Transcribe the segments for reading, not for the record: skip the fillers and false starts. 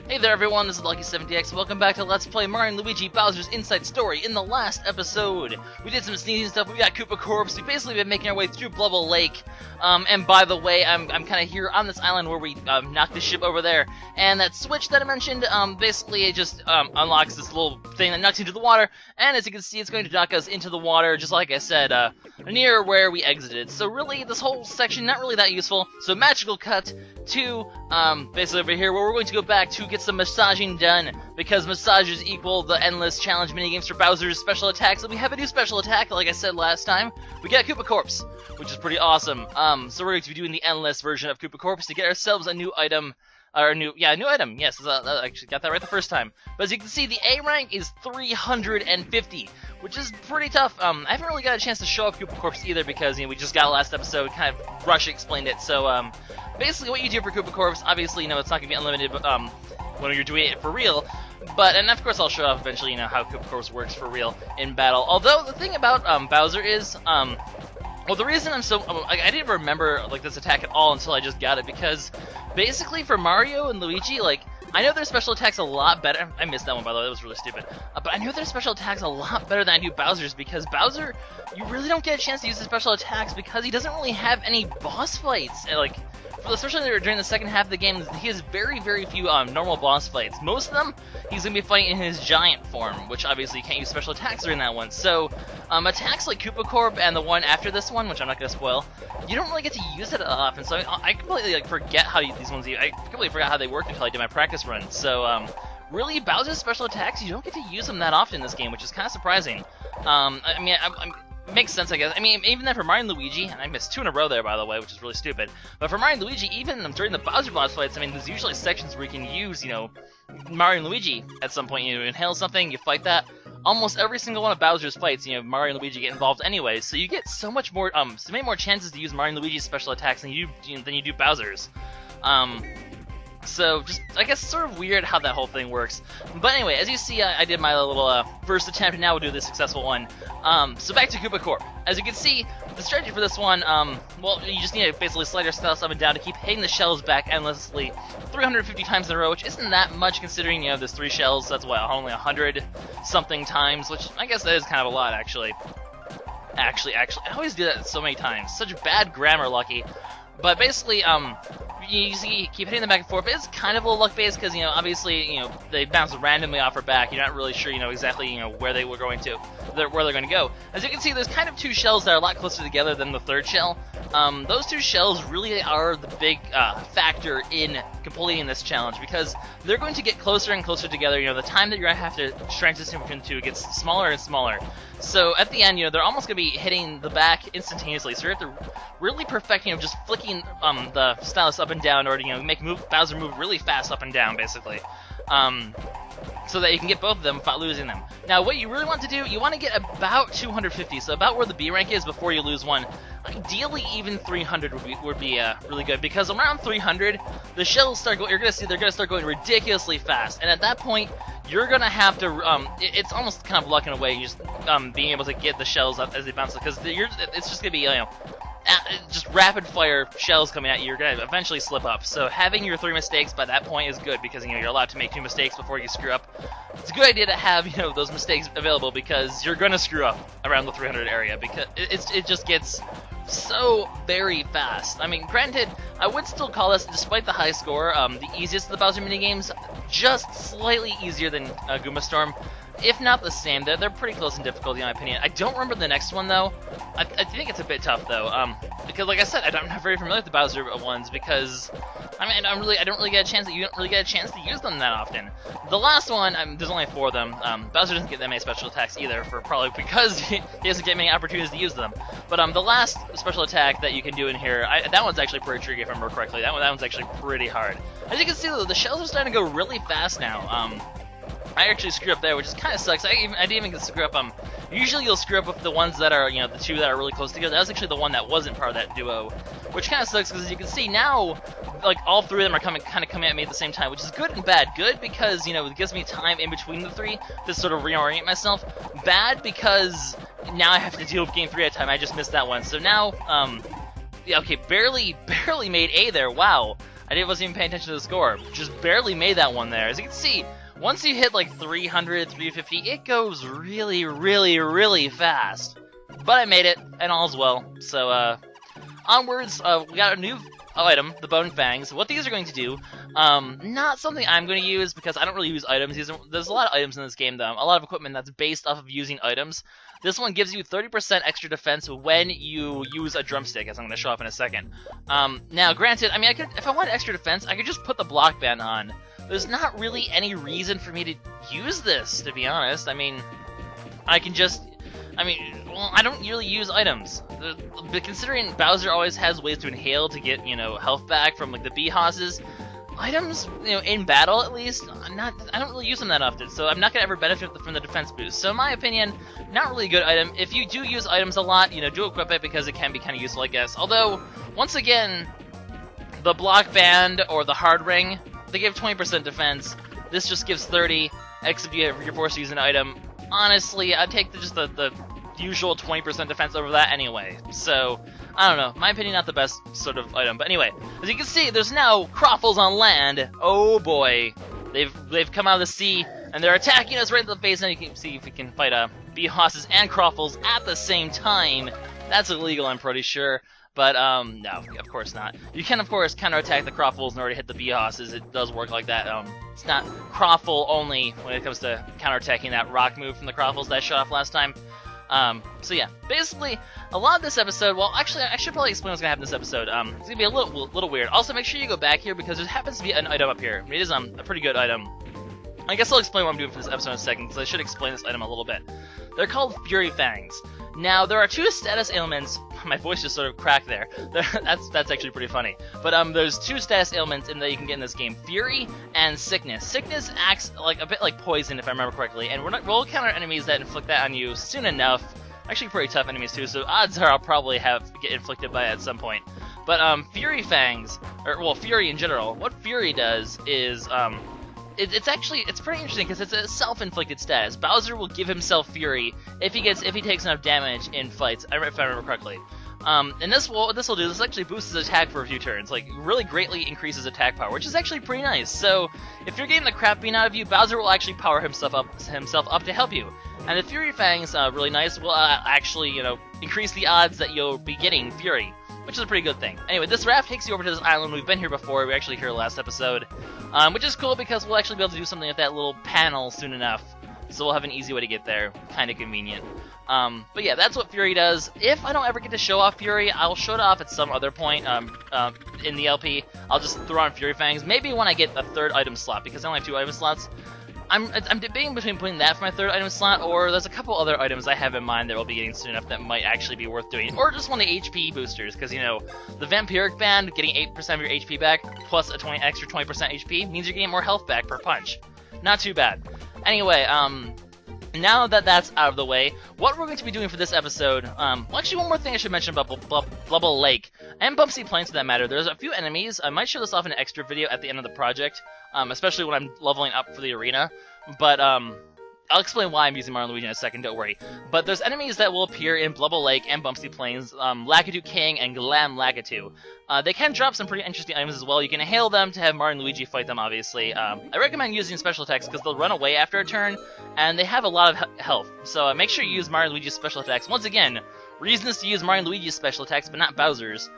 Hey there everyone, this is LuckySevenDX. Welcome back to Let's Play Mario & Luigi Bowser's Inside Story. In the last episode, we did some sneaky stuff. We got Koopa Corpse. We've basically been making our way through Blubble Lake. And by the way, I'm kind of here on this island where we knocked the ship over there. And that switch that I mentioned, basically it just unlocks this little thing that knocks you into the water. And as you can see, it's going to knock us into the water, just like I said, near where we exited. So really, this whole section, not really that useful. So magical cut to basically over here, where we're going to go back to get some massaging done, because massages equal the endless challenge minigames for Bowser's special attacks. And we have a new special attack, like I said last time. We got Koopa Corpse, which is pretty awesome. So we're going to be doing the endless version of Koopa Corpse to get ourselves a new item. Or a new item. Yes, I actually got that right the first time. But as you can see, the A rank is 350, which is pretty tough. I haven't really got a chance to show off Koopa Corpse either because we just got a last episode, kind of explained it. So basically, what you do for Koopa Corpse, obviously, it's not gonna be unlimited, but when you're doing it for real. And of course, I'll show off eventually, how Koopa Corpse works for real in battle. Although the thing about Bowser is, well, the reason I'm so I didn't remember this attack at all until I just got it, because basically for Mario and Luigi, I know their special attacks a lot better. I missed that one, by the way. That was really stupid. But I know their special attacks a lot better than I do Bowser's, because Bowser, you really don't get a chance to use his special attacks because he doesn't really have any boss fights. Especially during the second half of the game, he has very, very few normal boss fights. Most of them, he's going to be fighting in his giant form, which obviously you can't use special attacks during that one. So, attacks like Koopa Corp and the one after this one, which I'm not going to spoil, you don't really get to use it often. So I completely forget how these ones. I completely forgot how they worked until I did my practice run. So, really, Bowser's special attacks, you don't get to use them that often in this game, which is kind of surprising. Makes sense, I guess. Even then for Mario and Luigi, and I missed 2 in a row there, by the way, which is really stupid. But for Mario and Luigi, even during the Bowser boss fights, there's usually sections where you can use, Mario and Luigi at some point. You inhale something, you fight that. Almost every single one of Bowser's fights, Mario and Luigi get involved anyway, so you get so many more chances to use Mario and Luigi's special attacks than you do Bowser's. So, just, I guess, sort of weird how that whole thing works. But anyway, as you see, I did my little first attempt, and now we'll do the successful one. So back to Koopa Corp. As you can see, the strategy for this one, well, you just need to basically slide your styles up and down to keep hitting the shells back endlessly 350 times in a row, which isn't that much considering, there's 3 shells, so that's, only 100-something times, which I guess that is kind of a lot, actually. Actually, I always do that so many times. Such bad grammar, Lucky. But basically, you keep hitting them back and forth. It's kind of a little luck-based because, obviously, they bounce randomly off or back. You're not really sure, exactly, where they're going to go. As you can see, there's kind of 2 shells that are a lot closer together than the 3rd shell. Those 2 shells really are the big factor in completing this challenge, because they're going to get closer and closer together. The time that you're going to have to transition between 2 gets smaller and smaller. So at the end, they're almost going to be hitting the back instantaneously. So you have to really perfect, just flicking the stylus up and down, or to make Bowser move really fast up and down, basically. So that you can get both of them without losing them. Now, what you really want to do, you want to get about 250, so about where the B rank is before you lose one. Ideally, even 300 would be really good, because around 300, the shells start going. You're gonna see they're gonna start going ridiculously fast, and at that point, you're gonna have to. It's almost kind of luck in a way, just being able to get the shells up as they bounce, because it's just gonna be just rapid fire shells coming at you. You're gonna eventually slip up. So having your 3 mistakes by that point is good, because you're allowed to make 2 mistakes before you screw up. It's a good idea to have those mistakes available, because you're gonna screw up around the 300 area, because it just gets so very fast. Granted, I would still call this, despite the high score, the easiest of the Bowser minigames, just slightly easier than Goomba Storm. If not the same, they're pretty close in difficulty, in my opinion. I don't remember the next one, though. I think it's a bit tough, though, because, like I said, I'm not very familiar with the Bowser ones, because, I don't really get a chance. You don't really get a chance to use them that often. The last one, there's only 4 of them. Bowser doesn't get that many special attacks either, probably because he doesn't get many opportunities to use them. But the last special attack that you can do in here, that one's actually pretty tricky, if I remember correctly. That one's actually pretty hard. As you can see, though, the shells are starting to go really fast now. I actually screwed up there, which kind of sucks. I didn't even get to screw up. Usually you'll screw up with the ones that are, the 2 that are really close together. That was actually the one that wasn't part of that duo, which kind of sucks, because as you can see now, all 3 of them are coming at me at the same time, which is good and bad. Good because, it gives me time in between the 3 to sort of reorient myself. Bad because now I have to deal with game 3 at a time. I just missed that one. So now, yeah, okay, barely made A there. Wow. I wasn't even paying attention to the score. Just barely made that one there. As you can see, once you hit like 300, 350, it goes really, really, really fast. But I made it, and all's well. So, onwards, we got a new item, the Bone Fangs. What these are going to do, not something I'm going to use because I don't really use items. There's a lot of items in this game, though. A lot of equipment that's based off of using items. This one gives you 30% extra defense when you use a drumstick, as I'm going to show off in a second. Now, granted, I mean, if I wanted extra defense, I could just put the block band on. There's not really any reason for me to use this, to be honest. I mean, well, I don't really use items. But considering Bowser always has ways to inhale to get, health back from, like, the bee hosses, items, in battle at least, I don't really use them that often, so I'm not going to ever benefit from the defense boost. So in my opinion, not really a good item. If you do use items a lot, do equip it because it can be kind of useful, I guess. Although, once again, the block band or the hard ring, they give 20% defense. This just gives 30, except you're forced to use an item. Honestly, I'd take just the usual 20% defense over that anyway. So, I don't know. My opinion, not the best sort of item. But anyway, as you can see, there's now Croffles on land. Oh boy. They've come out of the sea, and they're attacking us right in the face. And you can see if we can fight bee hosses and Croffles at the same time. That's illegal, I'm pretty sure. But, no, of course not. You can, of course, counterattack the Croffles in order to hit the bee hosses. It does work like that. It's not Croffle only when it comes to counterattacking that rock move from the Croffles that I shot off last time. So yeah, basically, a lot of this episode, well, actually, I should probably explain what's gonna happen in this episode. It's gonna be a little weird. Also, make sure you go back here, because there happens to be an item up here. It is, a pretty good item. I guess I'll explain what I'm doing for this episode in a second, because I should explain this item a little bit. They're called Fury Fangs. Now, there are two status ailments. My voice just sort of cracked there. That's actually pretty funny. But there's two status ailments that you can get in this game: Fury and Sickness. Sickness acts a bit like poison, if I remember correctly, and we'll counter enemies that inflict that on you soon enough. Actually, pretty tough enemies too, so odds are I'll probably get inflicted by it at some point. But Fury Fangs, Fury in general. What Fury does is it's pretty interesting because it's a self-inflicted status. Bowser will give himself Fury if he takes enough damage in fights, if I remember correctly. And what this will do, this actually boosts his attack for a few turns, like really greatly increases attack power, which is actually pretty nice. So if you're getting the crap beaten out of you, Bowser will actually power himself up to help you. And the Fury Fangs, really nice, will actually increase the odds that you'll be getting Fury, which is a pretty good thing. Anyway, this raft takes you over to this island. We've been here before. We were actually here last episode, which is cool because we'll actually be able to do something with that little panel soon enough. So we'll have an easy way to get there. Kind of convenient. But yeah, that's what Fury does. If I don't ever get to show off Fury, I'll show it off at some other point in the LP. I'll just throw on Fury Fangs. Maybe when I get a third item slot, because I only have 2 item slots. I'm debating between putting that for my third item slot, or there's a couple other items I have in mind that we'll be getting soon enough that might actually be worth doing. Or just one of the HP boosters, because, the Vampiric Band, getting 8% of your HP back, plus a extra 20% HP, means you're getting more health back per punch. Not too bad. Anyway, now that that's out of the way, what we're going to be doing for this episode, actually one more thing I should mention about Blubble Lake, and Bumpsy Plains for that matter. There's a few enemies. I might show this off in an extra video at the end of the project, especially when I'm leveling up for the arena, but I'll explain why I'm using Mario and Luigi in a second, don't worry. But there's enemies that will appear in Blubble Lake and Bumpsy Plains, Lakitu King and Glam Lakitu. They can drop some pretty interesting items as well. You can hail them to have Mario and Luigi fight them, obviously. I recommend using special attacks because they'll run away after a turn, and they have a lot of health. So make sure you use Mario and Luigi's special attacks. Once again, reasons to use Mario and Luigi's special attacks, but not Bowser's.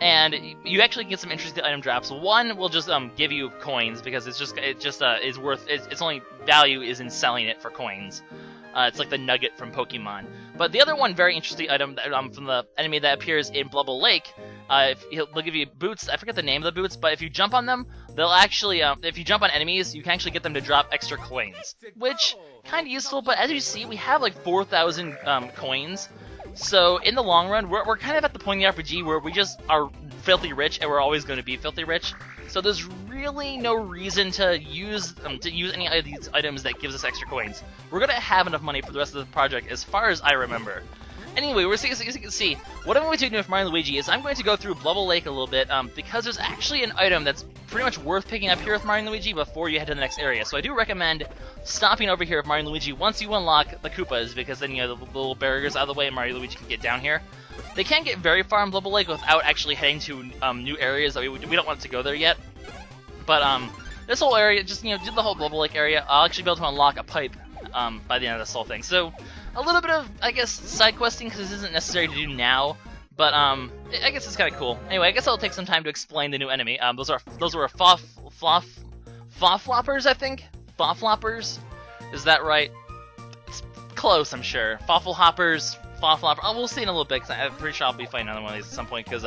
And you actually get some interesting item drops. One will just give you coins because its only value is in selling it for coins. It's like the nugget from Pokemon. But the other one very interesting item from the enemy that appears in Blubble Lake, they'll give you boots. I forget the name of the boots, but if you jump on them, they'll actually, if you jump on enemies, you can actually get them to drop extra coins, which kind of useful. But as you see, we have like 4,000 coins. So in the long run, we're kind of at the point in the RPG where we just are filthy rich, and we're always going to be filthy rich. So there's really no reason to use any of these items that gives us extra coins. We're going to have enough money for the rest of the project, as far as I remember. Anyway, as you can see, what I'm going to do with Mario and Luigi is I'm going to go through Blubble Lake a little bit, because there's actually an item that's pretty much worth picking up here with Mario and Luigi before you head to the next area. So I do recommend stopping over here with Mario and Luigi once you unlock the Koopas, because then you know the little barriers out of the way and Mario and Luigi can get down here. They can't get very far in Blubble Lake without actually heading to new areas. We don't want to go there yet. But this whole area, just do the whole Blubble Lake area. I'll actually be able to unlock a pipe by the end of this whole thing. So a little bit of, I guess, side questing, because this isn't necessary to do now, but I guess it's kind of cool. Anyway, I guess I'll take some time to explain the new enemy. Those were Fawfloppers, I think? Fawfloppers? Is that right? It's close, I'm sure. Fawflopper. Oh, we'll see in a little bit, because I'm pretty sure I'll be fighting another one of these at some point, because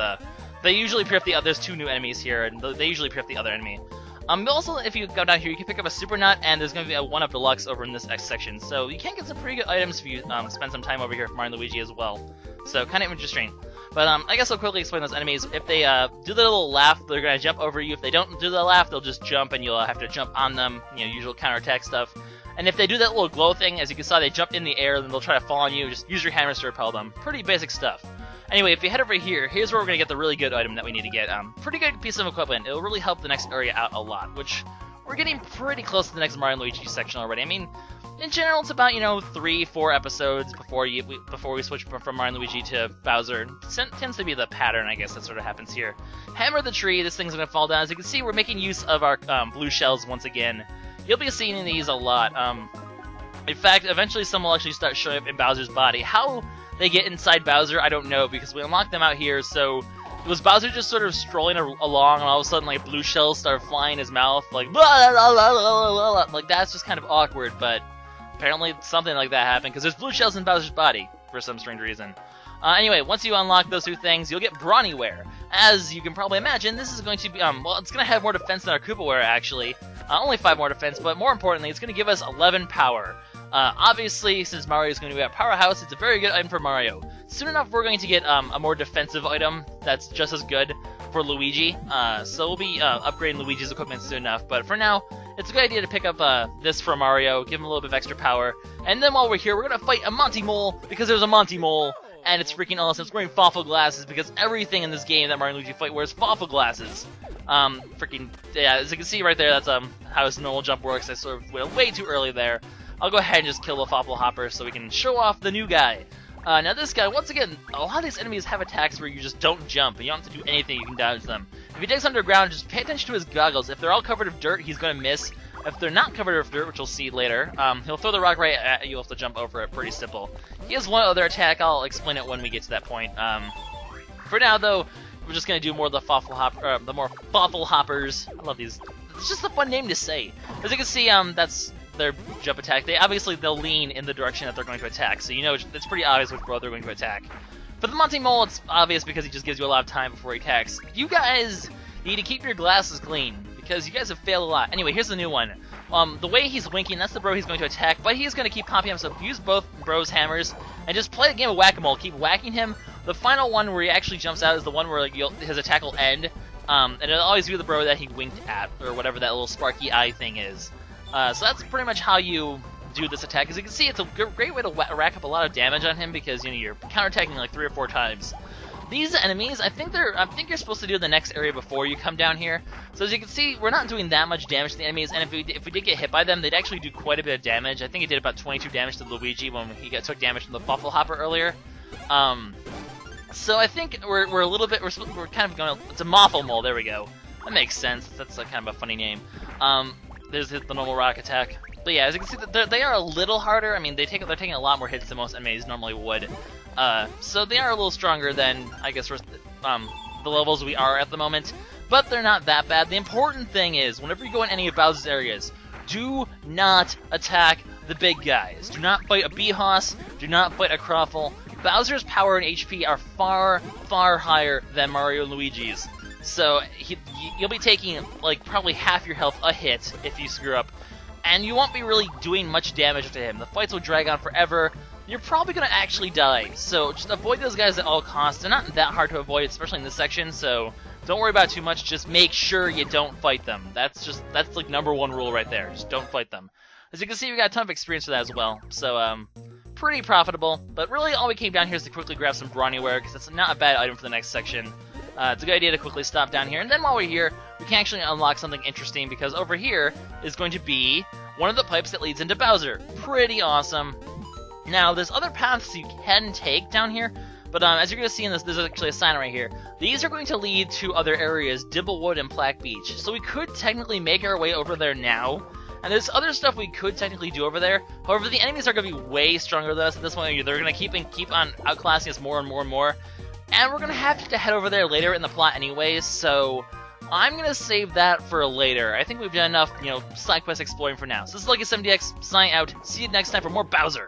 they usually appear up there's two new enemies here, and they usually appear up the other enemy. Also, if you go down here, you can pick up a Super Nut, and there's going to be a 1-Up Deluxe over in this X section. So you can get some pretty good items if you spend some time over here for Mario and Luigi as well. So kind of interesting. But I guess I'll quickly explain those enemies. If they do the little laugh, they're going to jump over you. If they don't do the laugh, they'll just jump, and you'll have to jump on them. Usual counterattack stuff. And if they do that little glow thing, as you can see, they jump in the air, then they'll try to fall on you. Just use your hammers to repel them. Pretty basic stuff. Anyway, if you head over here, here's where we're going to get the really good item that we need to get. Pretty good piece of equipment. It'll really help the next area out a lot, which we're getting pretty close to the next Mario and Luigi section already. I mean, in general, it's about, 3-4 episodes before we switch from Mario and Luigi to Bowser. It tends to be the pattern, I guess, that sort of happens here. Hammer the tree, this thing's going to fall down. As you can see, we're making use of our blue shells once again. You'll be seeing these a lot. In fact, eventually some will actually start showing up in Bowser's body. How they get inside Bowser, I don't know, because we unlocked them out here, so was Bowser just sort of strolling along, and all of a sudden, blue shells started flying in his mouth, blah, blah, blah, blah, blah. That's just kind of awkward, but apparently something like that happened, because there's blue shells in Bowser's body, for some strange reason. Anyway, once you unlock those two things, you'll get Brawnieware. As you can probably imagine, this is going to be, it's going to have more defense than our Koopaware, actually. Only 5 more defense, but more importantly, it's going to give us 11 power. Obviously, since Mario is going to be at Powerhouse, it's a very good item for Mario. Soon enough, we're going to get a more defensive item that's just as good for Luigi. So we'll be upgrading Luigi's equipment soon enough. But for now, it's a good idea to pick up this for Mario, give him a little bit of extra power. And then while we're here, we're going to fight a Monty Mole, because there's a Monty Mole. And it's freaking awesome. It's wearing Fawful glasses, because everything in this game that Mario and Luigi fight wears Fawful glasses. Yeah, as you can see right there, that's how his normal jump works. I sort of went way too early there. I'll go ahead and just kill the Fawflopper so we can show off the new guy. Now this guy, once again, a lot of these enemies have attacks where you just don't jump, and you don't have to do anything, you can dodge them. If he digs underground, just pay attention to his goggles. If they're all covered with dirt, he's going to miss. If they're not covered with dirt, which we'll see later, he'll throw the rock right at you. You'll have to jump over it. Pretty simple. He has one other attack. I'll explain it when we get to that point. For now, though, we're just going to do more of the Fawfloppers. I love these. It's just a fun name to say. As you can see, that's their jump attack. They'll lean in the direction that they're going to attack, so it's pretty obvious which road they're going to attack. For the Monty Mole, it's obvious because he just gives you a lot of time before he attacks. You guys need to keep your glasses clean, because you guys have failed a lot. Anyway, here's the new one. The way he's winking, that's the bro he's going to attack, but he's going to keep popping up, so use both bro's hammers, and just play the game of whack-a-mole. Keep whacking him. The final one where he actually jumps out is the one where his attack will end, and it'll always be the bro that he winked at, or whatever that little sparky eye thing is. So that's pretty much how you do this attack. As you can see, it's a great way to rack up a lot of damage on him, because you're counterattacking like 3 or 4 times. These enemies, I think you're supposed to do the next area before you come down here. So as you can see, we're not doing that much damage to the enemies, and if we did get hit by them, they'd actually do quite a bit of damage. I think it did about 22 damage to Luigi when he took damage from the Fawflopper earlier. So I think we're a little bit, we're kind of going, it's a Mawful Mole, there we go. That makes sense, that's kind of a funny name. There's the normal rock attack. But yeah, as you can see, they are a little harder. I mean, they're taking a lot more hits than most enemies normally would. So they are a little stronger than, I guess, the levels we are at the moment. But they're not that bad. The important thing is, whenever you go in any of Bowser's areas, do not attack the big guys. Do not fight a Bee-Hoss. Do not fight a Crawfle. Bowser's power and HP are far, far higher than Mario and Luigi's. So you'll be taking probably half your health a hit if you screw up, and you won't be really doing much damage to him. The fights will drag on forever. You're probably going to actually die, so just avoid those guys at all costs. They're not that hard to avoid, especially in this section, so don't worry about it too much. Just make sure you don't fight them. That's like #1 rule right there. Just don't fight them. As you can see, we got a ton of experience for that as well. So pretty profitable, but really all we came down here is to quickly grab some Brawny-ware, because that's not a bad item for the next section. It's a good idea to quickly stop down here, and then while we're here, we can actually unlock something interesting, because over here is going to be one of the pipes that leads into Bowser. Pretty awesome. Now, there's other paths you can take down here, but as you're going to see in this, there's actually a sign right here. These are going to lead to other areas, Dimble Wood and Plaque Beach, so we could technically make our way over there now. And there's other stuff we could technically do over there. However, the enemies are going to be way stronger than us at this point. They're going to keep on outclassing us more and more and more. And we're going to have to head over there later in the plot anyways, so I'm going to save that for later. I think we've done enough, side quest exploring for now. So this is LuckySevenDX, signing out. See you next time for more Bowser.